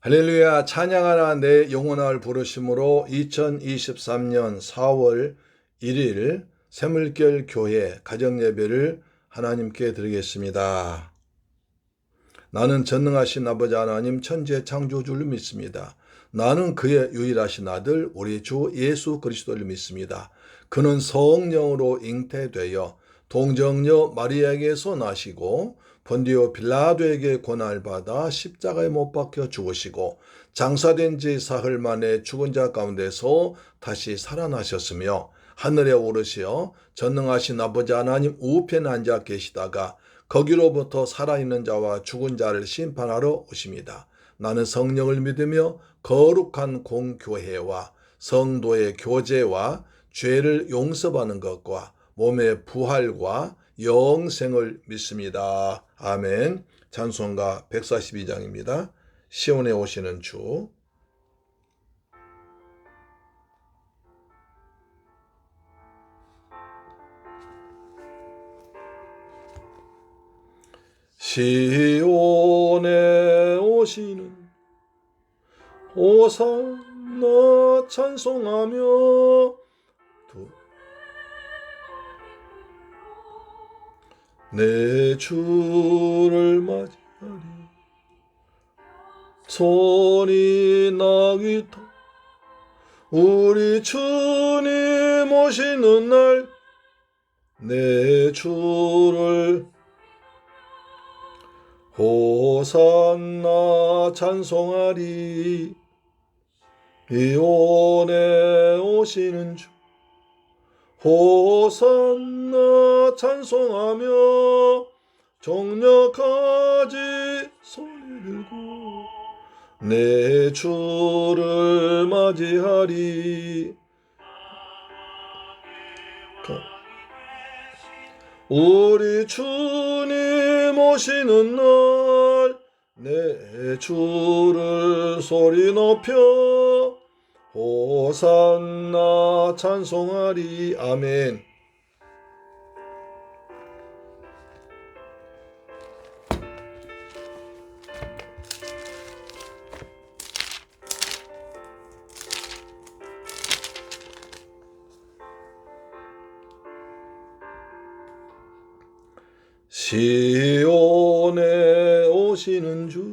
할렐루야. 찬양하라 내 영혼을 부르심으로 2023년 4월 1일 새물결 교회 가정예배를 하나님께 드리겠습니다. 나는 전능하신 아버지 하나님 천지의 창조주를 믿습니다. 나는 그의 유일하신 아들 우리 주 예수 그리스도를 믿습니다. 그는 성령으로 잉태되어 동정녀 마리아에게서 나시고 본디오 빌라도에게 고난을 받아 십자가에 못 박혀 죽으시고 장사된 지 사흘 만에 죽은 자 가운데서 다시 살아나셨으며 하늘에 오르시어 전능하신 아버지 하나님 우편에 앉아 계시다가 거기로부터 살아있는 자와 죽은 자를 심판하러 오십니다. 나는 성령을 믿으며 거룩한 공교회와 성도의 교제와 죄를 용서받는 것과 몸의 부활과 영생을 믿습니다. 아멘. 찬송가 142장입니다. 시온에 오시는 주. 시온에 오시는 호산나 찬송하며 내 주를 맞이하리 손이 나기타 우리 주님 오시는 날 내 주를 호산나 찬송하리 시온에 오시는 주 호산나 찬송하며 정력하지 소리 들고 내 주를 맞이하리 우리 주님 오시는 날 내 주를 소리 높여 호산나 찬송하리. 아멘. 시온에 오시는 주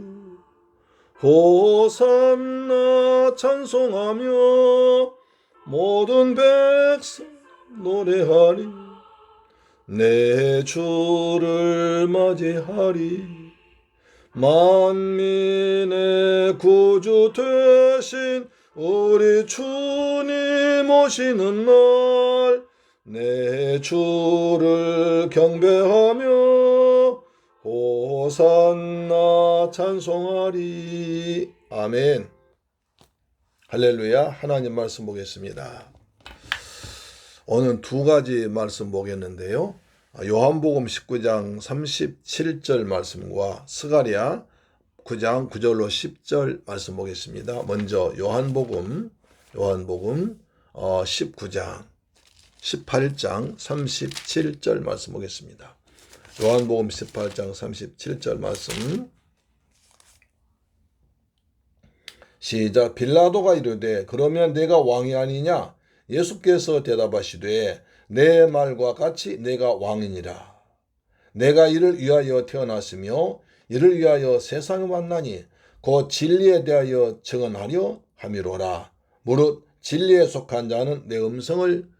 호산나 찬송하며 모든 백성 노래하리 내 주를 맞이하리 만민의 구주 되신 우리 주님 오시는 날 내 주를 경배하며 호산나 찬송하리. 아멘. 할렐루야. 하나님 말씀 보겠습니다. 오늘 두 가지 말씀 보겠는데요. 요한복음 19장 37절 말씀과 스가랴 9장 9절로 10절 말씀 보겠습니다. 먼저 요한복음 19장 18장 37절 말씀 보겠습니다. 요한복음 18장 37절 말씀 시작. 빌라도가 이르되 그러면 내가 왕이 아니냐? 예수께서 대답하시되 내 말과 같이 내가 왕이니라. 내가 이를 위하여 태어났으며 이를 위하여 세상에 왔나니 곧 진리에 대하여 증언하려 함이로라. 무릇 진리에 속한 자는 내 음성을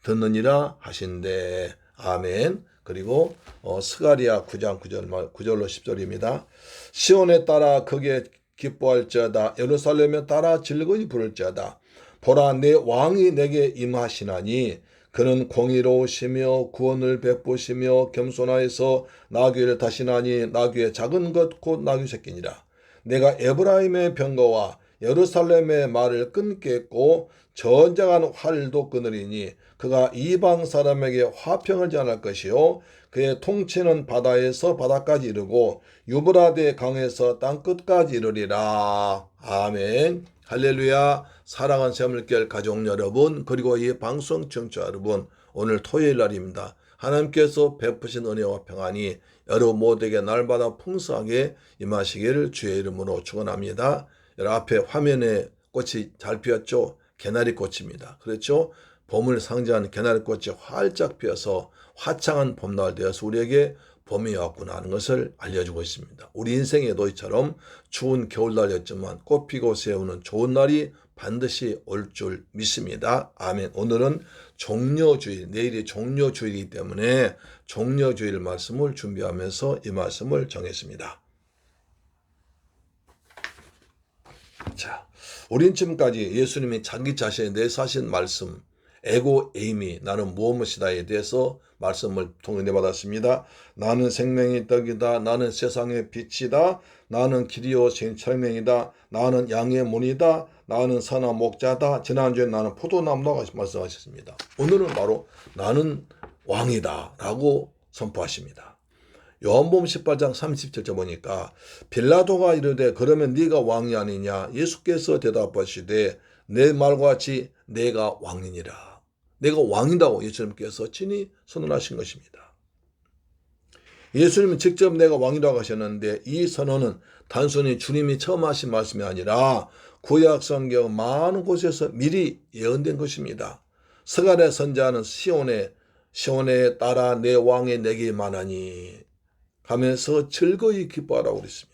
듣느니라 하신대. 아멘. 그리고 스가랴 9장 9절로 10절입니다. 시온에 따라 거기에 기뻐할지어다. 예루살렘에 따라 즐거이 부를지어다. 보라 내 왕이 내게 임하시나니 그는 공의로우시며 구원을 베푸시며 겸손하여서 나귀를 타시나니 나귀의 작은 것 곧 나귀 새끼니라. 내가 에브라임의 병거와 예루살렘의 말을 끊겠고 전쟁한 활도 끊으리니 그가 이방 사람에게 화평을 전할 것이요 그의 통치는 바다에서 바다까지 이르고 유브라데 강에서 땅끝까지 이르리라. 아멘. 할렐루야. 사랑하는 새물결 가족 여러분, 그리고 이 방송 청취자 여러분, 오늘 토요일 날입니다. 하나님께서 베푸신 은혜와 평안이 여러분 모두에게 날마다 풍성하게 임하시기를 주의 이름으로 축원합니다. 여러분 앞에 화면에 꽃이 잘 피었죠? 개나리 꽃입니다. 그렇죠? 봄을 상징하는 개나리 꽃이 활짝 피어서 화창한 봄날 되어서 우리에게 봄이 왔구나 하는 것을 알려주고 있습니다. 우리 인생에도 이처럼 추운 겨울날이었지만 꽃피고 새우는 좋은 날이 반드시 올 줄 믿습니다. 아멘. 오늘은 종려주일, 내일이 종려주일이기 때문에 종려주일 말씀을 준비하면서 이 말씀을 정했습니다. 자, 우린 지금까지 예수님이 자기 자신에 대해서 하신 말씀, 에고 에이미, 나는 무엇이다에 대해서 말씀을 통해 받았습니다. 나는 생명의 떡이다. 나는 세상의 빛이다. 나는 길이요 생명이다. 나는 양의 문이다. 나는 선한 목자다. 지난주에 나는 포도나무다 말씀하셨습니다. 오늘은 바로 나는 왕이다 라고 선포하십니다. 요한복음 18장 37절 보니까 빌라도가 이르되 그러면 네가 왕이 아니냐? 예수께서 대답하시되 내 말과 같이 내가 왕이니라. 내가 왕이라고 예수님께서 친히 선언하신 것입니다. 예수님은 직접 내가 왕이라고 하셨는데 이 선언은 단순히 주님이 처음 하신 말씀이 아니라 구약 성경 많은 곳에서 미리 예언된 것입니다. 스가랴 선지자는 시온에 따라 내 왕의 내게 임하나니 하면서 즐거이 기뻐하라고 그랬습니다.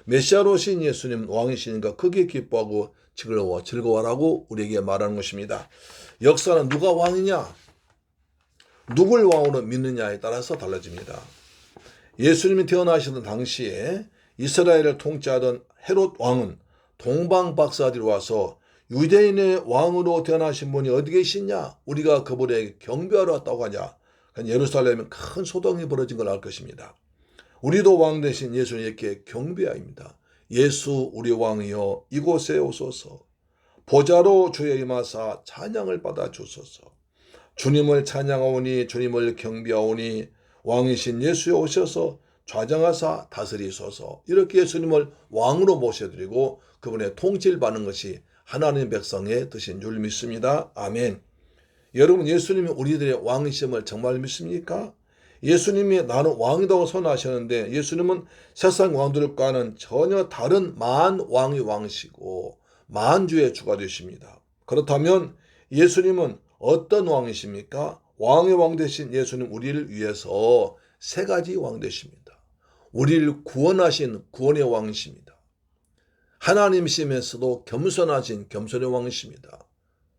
메시아로 오신 예수님 왕이시니까 크게 기뻐하고 즐거워하라고 우리에게 말하는 것입니다. 역사는 누가 왕이냐? 누굴 왕으로 믿느냐에 따라서 달라집니다. 예수님이 태어나시던 당시에 이스라엘을 통치하던 헤롯 왕은 동방박사들이 와서 유대인의 왕으로 태어나신 분이 어디 계시냐? 우리가 그분에게 경배하러 왔다고 하냐? 예루살렘에 큰 소동이 벌어진 걸 알 것입니다. 우리도 왕 대신 예수님께 경배하입니다. 예수 우리 왕이여 이곳에 오소서. 보좌로 주의 임하사 찬양을 받아 주소서. 주님을 찬양하오니 주님을 경배하오니 왕이신 예수에 오셔서 좌정하사 다스리소서. 이렇게 예수님을 왕으로 모셔드리고 그분의 통치를 받는 것이 하나님 백성의 뜻인 줄 믿습니다. 아멘. 여러분 예수님이 우리들의 왕이심을 정말 믿습니까? 예수님이 나는 왕이라고 선언하셨는데 예수님은 세상 왕들과는 전혀 다른 만왕의 왕이시고 만주의 주가 되십니다. 그렇다면 예수님은 어떤 왕이십니까? 왕의 왕 되신 예수님 우리를 위해서 세 가지 왕 되십니다. 우리를 구원하신 구원의 왕이십니다. 하나님이시면서도 겸손하신 겸손의 왕이십니다.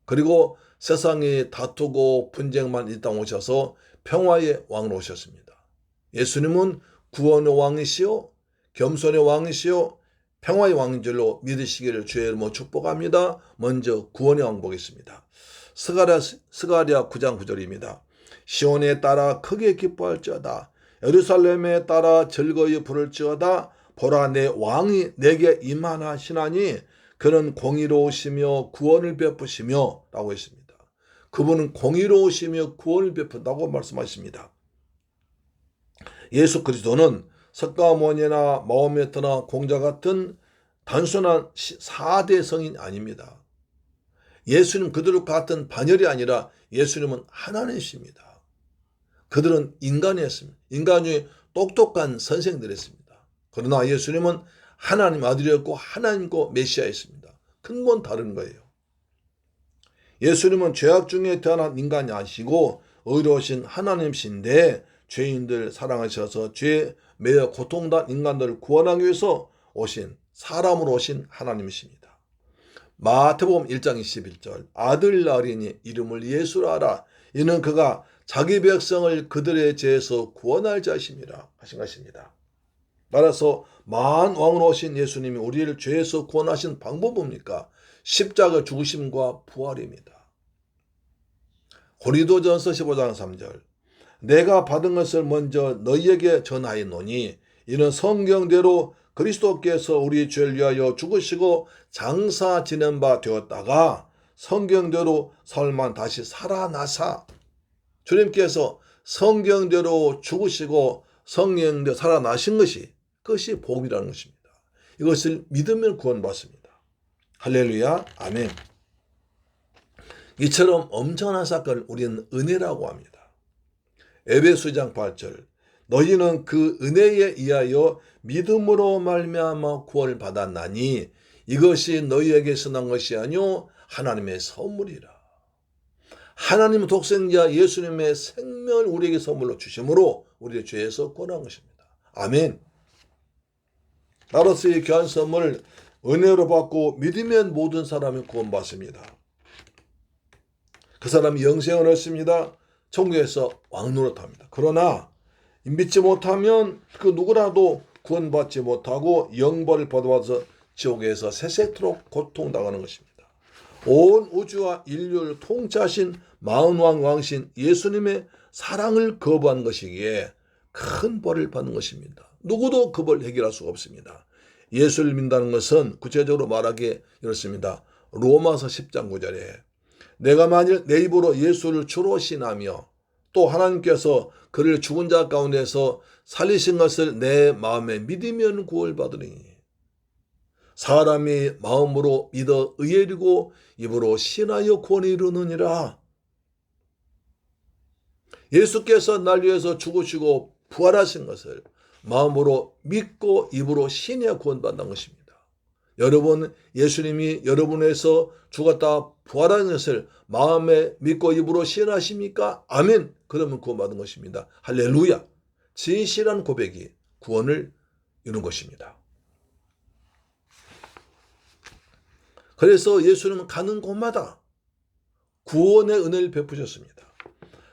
그리고 세상에 다투고 분쟁만 이 땅 오셔서 평화의 왕으로 오셨습니다. 예수님은 구원의 왕이시요 겸손의 왕이시요 평화의 왕인 줄로 믿으시기를 주의 이름으로 축복합니다. 먼저 구원의 왕 보겠습니다. 스가랴 9장 9절입니다. 시온에 따라 크게 기뻐할지어다. 예루살렘에 따라 즐거이 부를지어다. 보라 내 왕이 내게 임하시나니 그는 공의로우시며 구원을 베푸시며 라고 했습니다. 그분은 공의로우시며 구원을 베푼다고 말씀하십니다. 예수 그리스도는 석가모니나 마호메트나 공자 같은 단순한 4대 성인이 아닙니다. 예수님 그들과 같은 반열이 아니라 예수님은 하나님이십니다. 그들은 인간이었습니다. 인간 중에 똑똑한 선생들이었습니다. 그러나 예수님은 하나님 아들이었고 하나님과 메시아였습니다. 근본 다른 거예요. 예수님은 죄악 중에 태어난 인간이 아니시고 의로우신 하나님이신데 죄인들 사랑하셔서 죄에 매여 고통당한 인간들을 구원하기 위해서 오신 사람으로 오신 하나님이십니다. 마태복음 1장 21절 아들 낳으리니 이름을 예수라 하라. 이는 그가 자기 백성을 그들의 죄에서 구원할 자심이라 하신 것입니다. 따라서 만왕으로 오신 예수님이 우리를 죄에서 구원하신 방법은 뭡니까? 십자가 죽으심과 부활입니다. 고린도전서 15장 3절 내가 받은 것을 먼저 너희에게 전하였노니 이는 성경대로 그리스도께서 우리 죄를 위하여 죽으시고 장사 지낸 바 되었다가 성경대로 설만 다시 살아나사 주님께서 성경대로 죽으시고 성령대로 살아나신 그것이 복음이라는 것입니다. 이것을 믿으면 구원받습니다. 할렐루야 아멘. 이처럼 엄청난 사건을 우리는 은혜라고 합니다. 에베소서 8절 너희는 그 은혜에 의하여 믿음으로 말미암아 구원을 받았나니 이것이 너희에게서 난 것이 아니요 하나님의 선물이라. 하나님 독생자 예수님의 생명을 우리에게 선물로 주심으로 우리의 죄에서 구원한 것입니다. 아멘. 따라서 이 귀한 선물을 은혜로 받고 믿으면 모든 사람이 구원받습니다. 그 사람이 영생을 얻습니다. 천국에서 왕노릇합니다. 그러나 믿지 못하면 그 누구라도 구원받지 못하고 영벌을 받아서 지옥에서 세세토록 고통당하는 것입니다. 온 우주와 인류를 통치하신 만왕 왕신 예수님의 사랑을 거부한 것이기에 큰 벌을 받는 것입니다. 누구도 그 벌 해결할 수가 없습니다. 예수를 믿는다는 것은 구체적으로 말하기에 이렇습니다. 로마서 10장 9절에 내가 만일 내 입으로 예수를 주로 신하며 또 하나님께서 그를 죽은 자 가운데서 살리신 것을 내 마음에 믿으면 구원을 받으리니 사람이 마음으로 믿어 의에 이르고 입으로 신하여 구원에 이르느니라. 예수께서 날 위해서 죽으시고 부활하신 것을 마음으로 믿고 입으로 신하여 구원받는 것입니다. 여러분 예수님이 여러분에서 죽었다 부활한 것을 마음에 믿고 입으로 신하십니까? 아멘. 그러면 구원받은 것입니다. 할렐루야. 진실한 고백이 구원을 이룬 것입니다. 그래서 예수님은 가는 곳마다 구원의 은혜를 베푸셨습니다.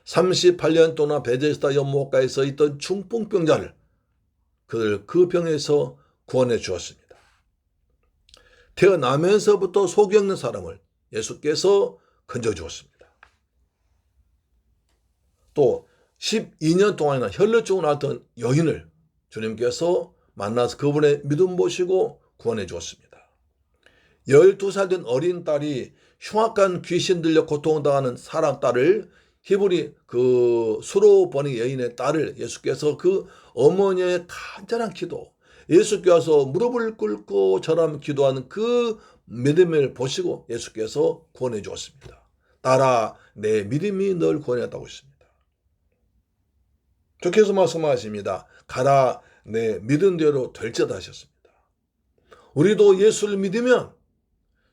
38년 동안 베데스다 연못가에서 있던 중풍병자를 그들 그 병에서 구원해 주었습니다. 태어나면서부터 속이 없는 사람을 예수께서 건져주었습니다. 또 12년 동안이나 혈루증을 앓던 여인을 주님께서 만나서 그분의 믿음 보시고 구원해 주었습니다. 12살 된 어린 딸이 흉악한 귀신 들려 고통당하는 사람 딸을 히브리 그 수로보니 여인의 딸을 예수께서 그 어머니의 간절한 기도, 예수께서 무릎을 꿇고 저람 기도하는 그 믿음을 보시고 예수께서 구원해 주었습니다. 딸아, 내 믿음이 널 구원했다고 했습니다. 주께서 말씀하십니다. 가라, 내 믿은 대로 될지어다 하셨습니다. 우리도 예수를 믿으면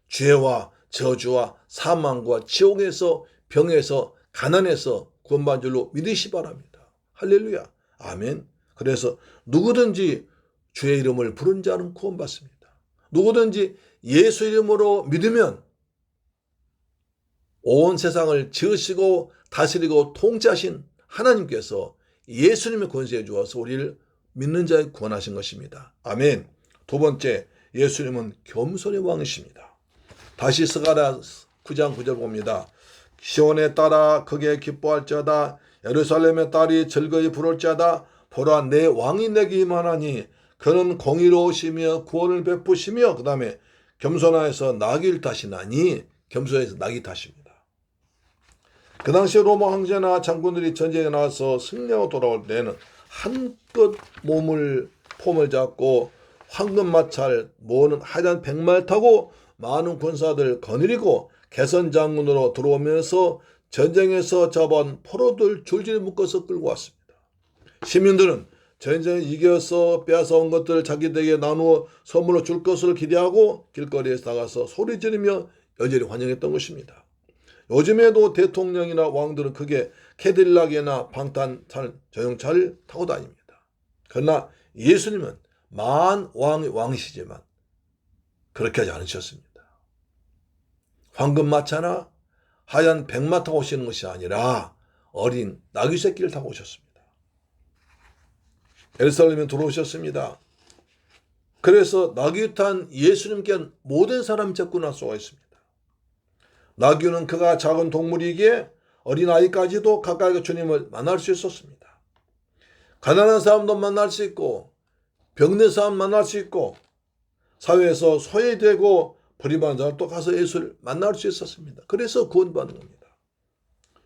죄와 저주와 사망과 지옥에서 병에서 가난에서 구원받은 줄로 믿으시 바랍니다. 할렐루야. 아멘. 그래서 누구든지 주의 이름을 부른 자는 구원받습니다. 누구든지 예수 이름으로 믿으면 온 세상을 지으시고 다스리고 통치하신 하나님께서 예수님의 권세에 주어서 우리를 믿는 자에 구원하신 것입니다. 아멘. 두 번째, 예수님은 겸손의 왕이십니다. 다시 스가랴 9장 9절 봅니다. 시온의 딸아 크게 기뻐할지어다. 예루살렘의 딸이 즐거이 부를지어다. 보라, 내 왕이 내게 임하나니 그는 공의로우시며 구원을 베푸시며 그 다음에 겸손하여서 나귀를 타시나니 겸손해서 나귀 타십니다. 그 당시에 로마 황제나 장군들이 전쟁에 나와서 승리하고 돌아올 때는 한껏 폼을 잡고 황금 마찰 모으는 하얀 백마를 타고 많은 군사들 거느리고 개선 장군으로 들어오면서 전쟁에서 잡아온 포로들 줄줄이 묶어서 끌고 왔습니다. 시민들은 전쟁에 이겨서 빼앗아온 것들을 자기들에게 나누어 선물로 줄 것을 기대하고 길거리에서 나가서 소리 지르며 여전히 환영했던 것입니다. 요즘에도 대통령이나 왕들은 크게 캐딜락이나 방탄 자동차를 타고 다닙니다. 그러나 예수님은 만왕의 왕이시지만 그렇게 하지 않으셨습니다. 황금마차나 하얀 백마 타고 오시는 것이 아니라 어린 나귀 새끼를 타고 오셨습니다. 예루살렘에 들어오셨습니다. 그래서 나귀 탄 예수님께 모든 사람이 접근할 수가 있습니다. 나귀는 그가 작은 동물이기에 어린아이까지도 가까이 주님을 만날 수 있었습니다. 가난한 사람도 만날 수 있고 병든 사람 만날 수 있고 사회에서 소외되고 버림받은 사람도 가서 예수를 만날 수 있었습니다. 그래서 구원받는 겁니다.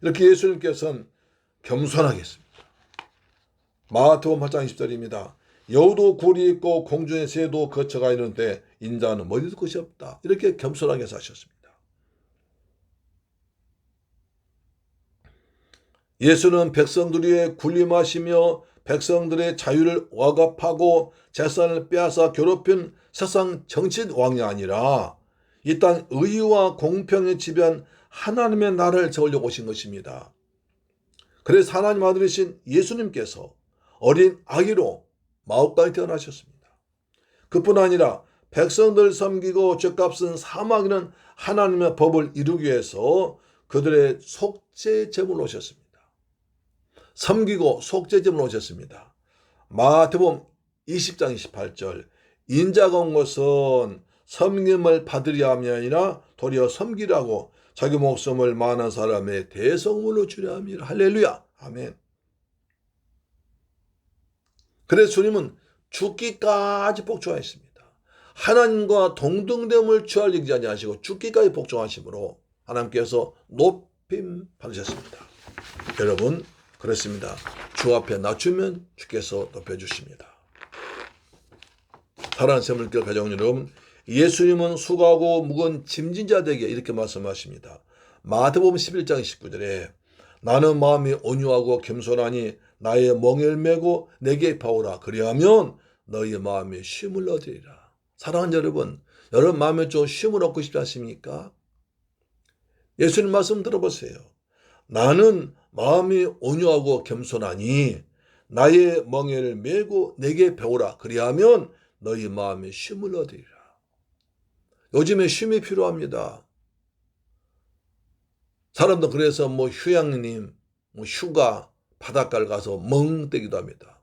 이렇게 예수님께서는 겸손하게 했습니다. 마태복음 8장 20절입니다. 여우도 굴이 있고 공중의 새도 거쳐가 있는데 인자는 머리도 끝이 없다. 이렇게 겸손하게 사셨습니다. 예수는 백성들 위에 군림하시며 백성들의 자유를 억압하고 재산을 빼앗아 괴롭힌 세상 정치 왕이 아니라 이 땅 의와 공평에 지배한 하나님의 나라를 세우려고 오신 것입니다. 그래서 하나님 아들이신 예수님께서 어린 아기로 마옥간에 태어나셨습니다. 그뿐 아니라 백성들 섬기고 죗값은 사막이라는 하나님의 법을 이루기 위해서 그들의 속죄제물로 오셨습니다. 섬기고 속죄제물로 오셨습니다. 마태복음 20장 28절 인자가 온 것은 섬김을 받으려 함이 아니라 도리어 섬기라고 자기 목숨을 많은 사람의 대성물로 주려 함이라. 할렐루야. 아멘. 그래서 주님은 죽기까지 복종하셨습니다. 하나님과 동등됨을 취할 얘기지 아니하시고 죽기까지 복종하심으로 하나님께서 높임 받으셨습니다. 여러분 그렇습니다. 주 앞에 낮추면 주께서 높여주십니다. 사랑하는 샘물교회 가족 여러분, 예수님은 수고하고 무거운 짐진 자들에게 이렇게 말씀하십니다. 마태복음 11장 19절에 나는 마음이 온유하고 겸손하니 나의 멍에를 메고 내게 파오라. 그리하면 너희의 마음에 쉼을 얻으리라. 사랑하는 여러분, 여러분 마음에 좀 쉼을 얻고 싶지 않습니까? 예수님 말씀 들어보세요. 나는 마음이 온유하고 겸손하니 나의 멍에를 메고 내게 배우라. 그리하면 너희 마음에 쉼을 얻으리라. 요즘에 쉼이 필요합니다. 사람도 그래서 휴양림, 휴가, 바닷가를 가서 멍 때기도 합니다.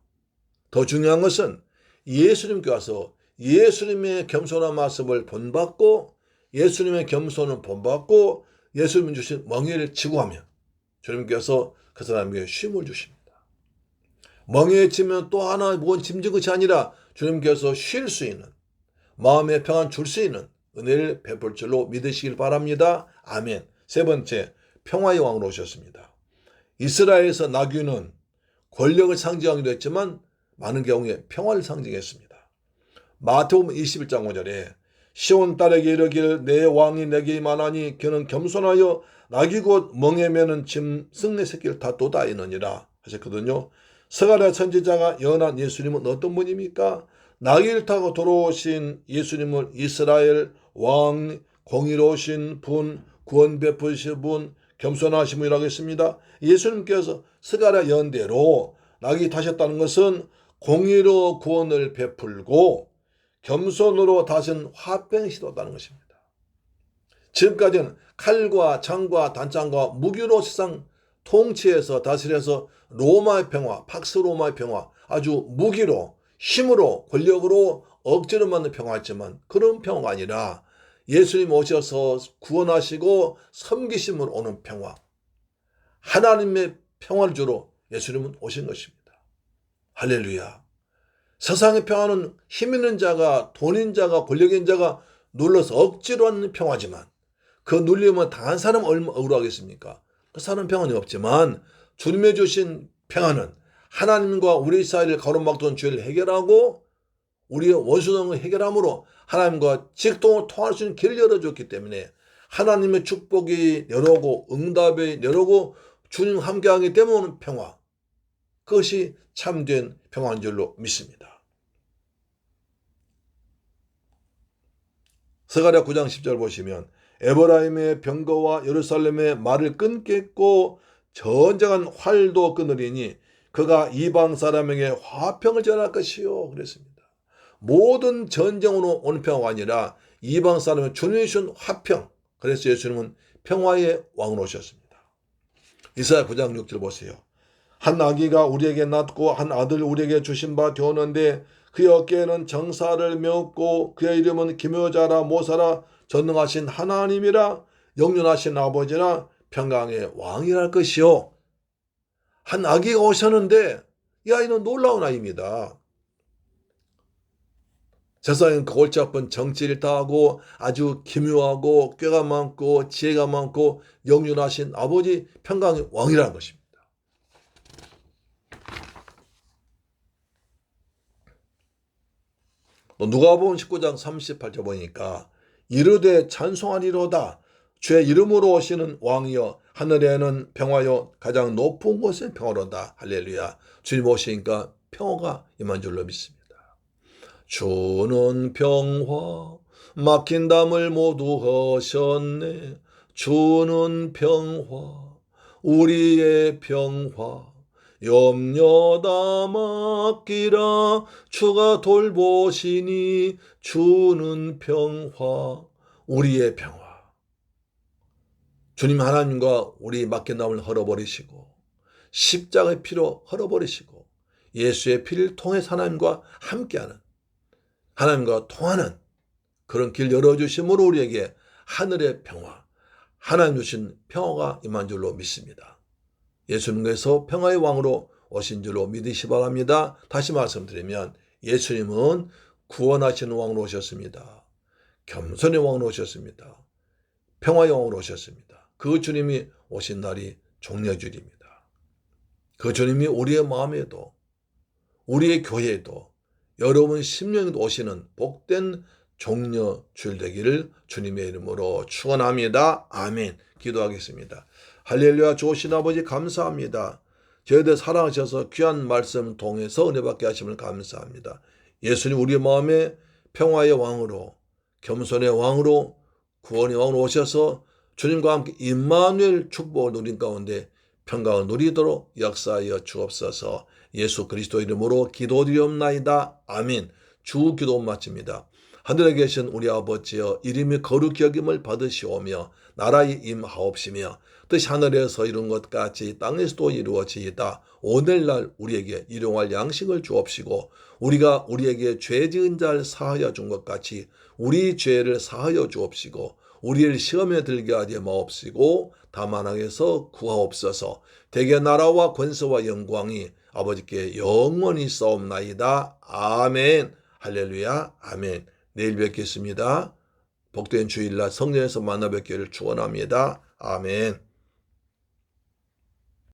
더 중요한 것은 예수님께 와서 예수님의 겸손한 말씀을 본받고 예수님의 겸손을 본받고 예수님 주신 멍에를 지고 하면 주님께서 그 사람에게 쉼을 주십니다. 멍에에 치면 또 하나 무거운 짐진 것이 아니라 주님께서 쉴 수 있는 마음의 평안 줄 수 있는 은혜를 베풀 줄로 믿으시길 바랍니다. 아멘. 세 번째, 평화의 왕으로 오셨습니다. 이스라엘에서 나귀는 권력을 상징하기도 했지만 많은 경우에 평화를 상징했습니다. 마태복음 21장 5절에 시온 딸에게 이르기를 내 왕이 내게 임하나니 그는 겸손하여 나귀 곧 멍에 매는 짐승의 새끼를 다도다 이느니라 하셨거든요. 스가랴 선지자가 예언한 예수님은 어떤 분입니까? 나귀를 타고 돌아오신 예수님을 이스라엘 왕, 공의로우신 분, 구원 베푸신 분, 겸손하신 분이라고 했습니다. 예수님께서 스가랴 예언대로 나귀 타셨다는 것은 공의로 구원을 베풀고 겸손으로 다신 화평 시도했다는 것입니다. 지금까지는 칼과 창과 단창과 무기로 세상 통치해서 다스려서 로마의 평화, 팍스 로마의 평화, 아주 무기로 힘으로 권력으로 억지로 만든 평화였지만 그런 평화가 아니라 예수님 오셔서 구원하시고 섬기심으로 오는 평화, 하나님의 평화를 주러 예수님은 오신 것입니다. 할렐루야. 세상의 평화는 힘 있는 자가, 돈 있는 자가, 권력 있는 자가 눌러서 억지로 하는 평화지만 그 눌리면 당한 사람 얼마나 억울하겠습니까? 그 사람 평화는 없지만 주님의 주신 평화는 하나님과 우리 사이를 가로막던 죄를 해결하고 우리의 원수등을 해결함으로 하나님과 직통을 통할 수 있는 길을 열어줬기 때문에 하나님의 축복이 내려오고 응답이 내려오고 주님 함께하기 때문에 오는 평화, 그것이 참된 평화인 줄로 믿습니다. 스가랴 9장 10절 보시면 에브라임의 병거와 예루살렘의 말을 끊겠고 전쟁한 활도 끊으리니 그가 이방 사람에게 화평을 전할 것이요 그랬습니다. 모든 전쟁으로 오는 평화가 아니라 이방 사람의 주님이 주신 화평, 그래서 예수님은 평화의 왕으로 오셨습니다. 이사야 9장 6절 보세요. 한 아기가 우리에게 낳고 한 아들 우리에게 주신 바 되었는데 그의 어깨에는 정사를 메었고 그의 이름은 기묘자라 모사라 전능하신 하나님이라 영존하신 아버지라 평강의 왕이라 할 것이요. 한 아기가 오셨는데 이 아이는 놀라운 아이입니다. 세상엔 그 골치 아픈 정치를 다하고 아주 기묘하고 꾀가 많고 지혜가 많고 영존하신 아버지 평강의 왕이라는 것입니다. 누가복음 19장 38절 보니까 이르되 찬송하리로다 주의 이름으로 오시는 왕이여 하늘에는 평화요 가장 높은 곳에 평화로다. 할렐루야. 주님 오시니까 평화가 임한 줄로 믿습니다. 주는 평화 막힌 담을 모두 하셨네. 주는 평화 우리의 평화 염려 다 맡기라. 주가 돌보시니 주는 평화 우리의 평화. 주님 하나님과 우리 맡긴 담을 헐어버리시고 십자가의 피로 헐어버리시고 예수의 피를 통해서 하나님과 함께하는, 하나님과 통하는 그런 길 열어주심으로 우리에게 하늘의 평화, 하나님 주신 평화가 임한 줄로 믿습니다. 예수님께서 평화의 왕으로 오신 줄로 믿으시 바랍니다. 다시 말씀드리면 예수님은 구원하시는 왕으로 오셨습니다. 겸손의 왕으로 오셨습니다. 평화의 왕으로 오셨습니다. 그 주님이 오신 날이 종려주일입니다. 그 주님이 우리의 마음에도 우리의 교회에도 여러분 심령에도 오시는 복된 종려주일 되기를 주님의 이름으로 축원합니다. 아멘. 기도하겠습니다. 할렐루야. 좋으신 아버지 감사합니다. 저희들 사랑하셔서 귀한 말씀 통해서 은혜 받게 하심을 감사합니다. 예수님 우리의 마음에 평화의 왕으로, 겸손의 왕으로, 구원의 왕으로 오셔서 주님과 함께 임마누엘 축복을 누린 가운데 평강을 누리도록 역사하여 주옵소서. 예수 그리스도 이름으로 기도드리옵나이다. 아멘. 주 기도 마칩니다. 하늘에 계신 우리 아버지여, 이름이 거룩히 여김을 받으시오며 나라의 임하옵시며 뜻이 하늘에서 이룬 것 같이 땅에서도 이루어지이다. 오늘날 우리에게 일용할 양식을 주옵시고 우리가 우리에게 죄 지은 자를 사하여 준 것 같이 우리 죄를 사하여 주옵시고 우리를 시험에 들게 하지 마옵시고 다만 악에서 구하옵소서. 대개 나라와 권세와 영광이 아버지께 영원히 싸움나이다. 아멘. 할렐루야. 아멘. 내일 뵙겠습니다. 복된 주일날 성전에서 만나 뵙기를 축원합니다. 아멘.